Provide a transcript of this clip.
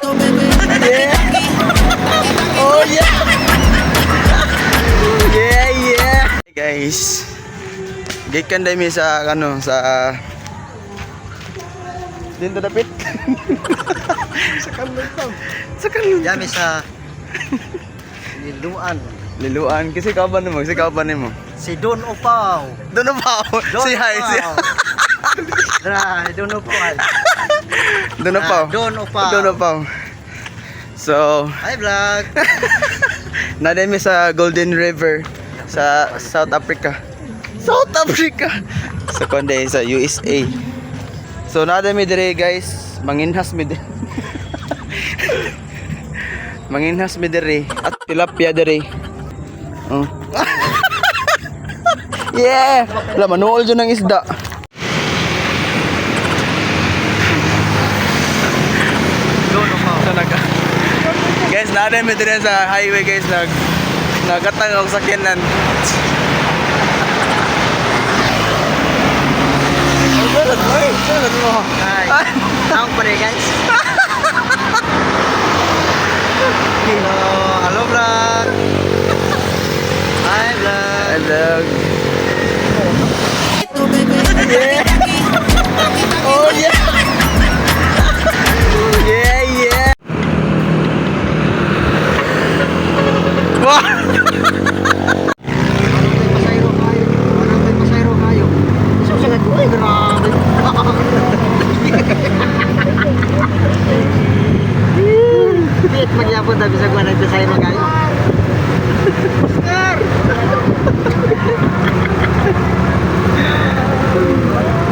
Yeah. Oh yeah. Yeah, yeah. Hey guys. Gikan dami sa ano sa dito dapit. Sa kanlon tam. Sa kanlon. Yami sa Liluan. Liluan kasi kaban mo, kasi kaban mo. Si Don Opaw. Doon pa. Si hi, si. Don Opaw. Doon pa. Don Opaw. Doon pa. So, Hi vlog. nadami sa Golden River sa South Africa. South Africa. Sa konde sa USA. So nadami dire guys, manginhas mi dire. Manginhas mi dire at tilapia dire. Oh. Yeah. Wala manuol dyan ng isda. Don Opaw. So, guys, nadami dire sa highway guys, nagatang ako sakyanan. Hi. Ang pare guys. Hello vlog. Hi vlog. Hello. Yeah.